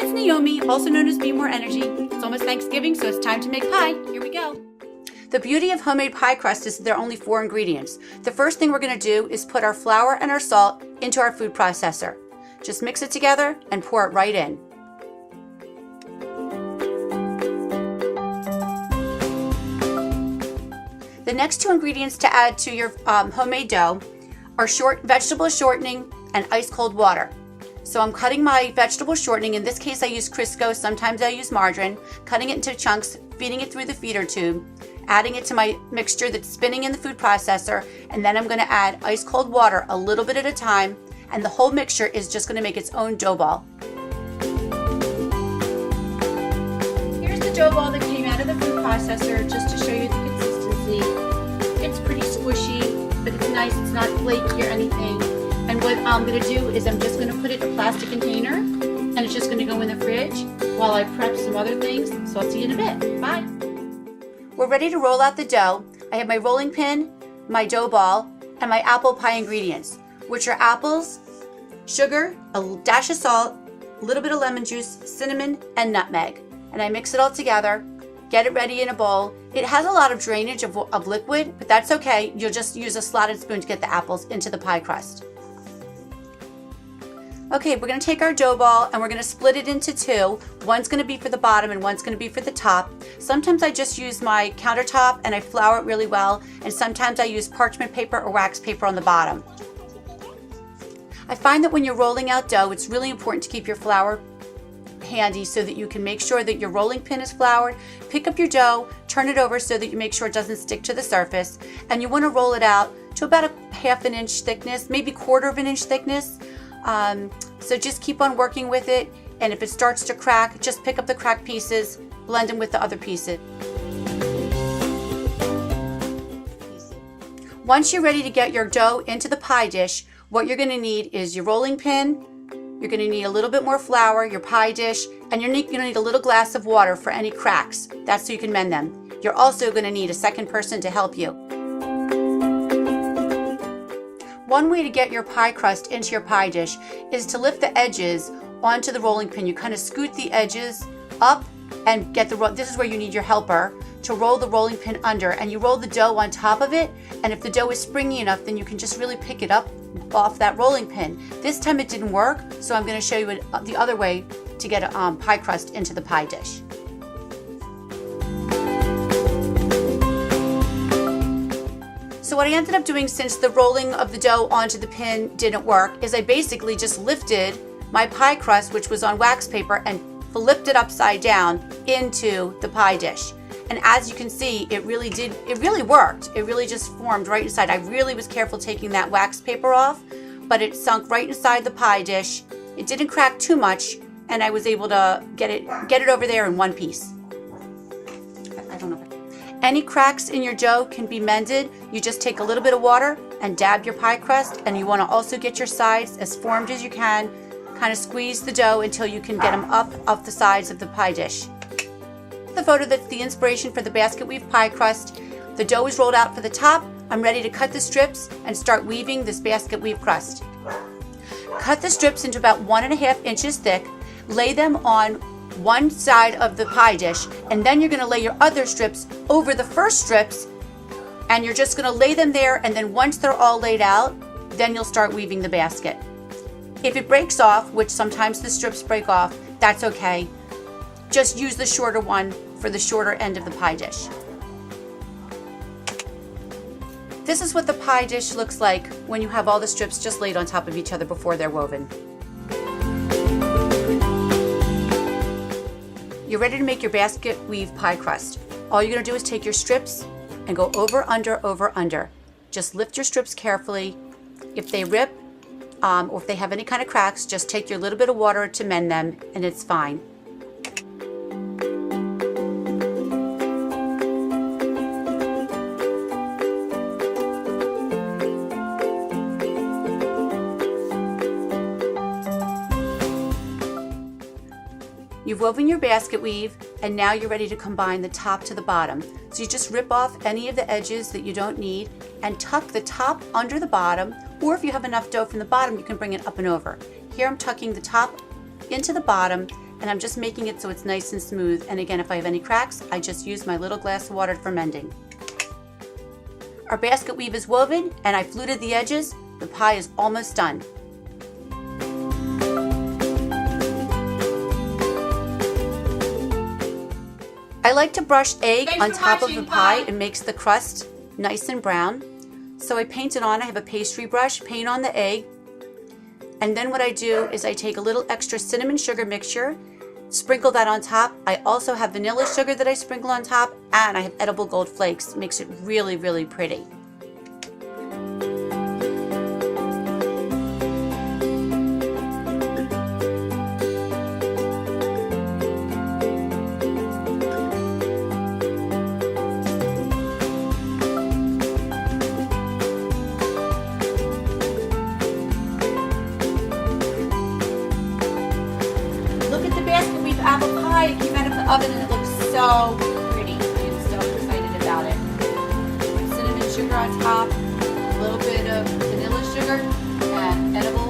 it's Naomi, also known as Be More Energy. It's almost Thanksgiving, so it's time to make pie. Here we go. The beauty of homemade pie crust is that there are only 4 ingredients. The first thing we're going to do is put our flour and our salt into our food processor. Just mix it together and pour it right in. The next 2 ingredients to add to your homemade dough are vegetable shortening and ice cold water. So I'm cutting my vegetable shortening. In this case I use Crisco, sometimes I use margarine, cutting it into chunks, feeding it through the feeder tube, adding it to my mixture that's spinning in the food processor, and then I'm going to add ice cold water a little bit at a time, and the whole mixture is just going to make its own dough ball. Here's the dough ball that came out of the food processor, just to show you the consistency. It's pretty squishy, but it's nice, it's not flaky or anything. And what I'm going to do is I'm just going to put it in a plastic container, and it's just going to go in the fridge while I prep some other things. So I'll see you in a bit. Bye. We're ready to roll out the dough. I have my rolling pin, my dough ball, and my apple pie ingredients, which are apples, sugar, a dash of salt, a little bit of lemon juice, cinnamon, and nutmeg. And I mix it all together, get it ready in a bowl. It has a lot of drainage of liquid, but that's okay. You'll just use a slotted spoon to get the apples into the pie crust. Okay, we're going to take our dough ball and we're going to split it into 2. One's going to be for the bottom and one's going to be for the top. Sometimes I just use my countertop and I flour it really well, and sometimes I use parchment paper or wax paper on the bottom. I find that when you're rolling out dough, it's really important to keep your flour handy so that you can make sure that your rolling pin is floured. Pick up your dough, turn it over so that you make sure it doesn't stick to the surface, and you want to roll it out to about a 1/2 inch thickness, maybe 1/4 inch thickness. So just keep on working with it, and if it starts to crack, just pick up the cracked pieces, blend them with the other pieces. Once you're ready to get your dough into the pie dish, what you're going to need is your rolling pin, you're going to need a little bit more flour, your pie dish, and you're going to need a little glass of water for any cracks. That's so you can mend them. You're also going to need a second person to help you. One way to get your pie crust into your pie dish is to lift the edges onto the rolling pin. You kind of scoot the edges up and get this is where you need your helper to roll the rolling pin under, and you roll the dough on top of it, and if the dough is springy enough, then you can just really pick it up off that rolling pin. This time it didn't work, so I'm going to show you the other way to get a pie crust into the pie dish. So what I ended up doing, since the rolling of the dough onto the pin didn't work, is I basically just lifted my pie crust, which was on wax paper, and flipped it upside down into the pie dish. And as you can see, it really worked. It really just formed right inside. I really was careful taking that wax paper off, but it sunk right inside the pie dish. It didn't crack too much, and I was able to get it over there in one piece. I don't know. Any cracks in your dough can be mended. You just take a little bit of water and dab your pie crust, and you want to also get your sides as formed as you can. Kind of squeeze the dough until you can get them up the sides of the pie dish. The photo that's the inspiration for the basket weave pie crust. The dough is rolled out for the top. I'm ready to cut the strips and start weaving this basket weave crust. Cut the strips into about 1.5 inches thick. Lay them on one side of the pie dish, and then you're going to lay your other strips over the first strips, and you're just going to lay them there, and then once they're all laid out, then you'll start weaving the basket. If it breaks off, which sometimes the strips break off, that's okay. Just use the shorter one for the shorter end of the pie dish. This is what the pie dish looks like when you have all the strips just laid on top of each other before they're woven. You're ready to make your basket weave pie crust. All you're going to do is take your strips and go over, under, over, under. Just lift your strips carefully. If they rip or if they have any kind of cracks, just take your little bit of water to mend them, and it's fine. You've woven your basket weave, and now you're ready to combine the top to the bottom. So you just rip off any of the edges that you don't need and tuck the top under the bottom, or if you have enough dough from the bottom, you can bring it up and over. Here I'm tucking the top into the bottom, and I'm just making it so it's nice and smooth. And again, if I have any cracks, I just use my little glass of water for mending. Our basket weave is woven and I fluted the edges. The pie is almost done. I like to brush egg on top of the pie. It makes the crust nice and brown. So I paint it on. I have a pastry brush, paint on the egg. And then what I do is I take a little extra cinnamon sugar mixture, sprinkle that on top. I also have vanilla sugar that I sprinkle on top, and I have edible gold flakes. It makes it really, really pretty. Look at the basket weave apple pie. It came out of the oven and it looks so pretty. I'm so excited about it. Cinnamon sugar on top, a little bit of vanilla sugar, and edible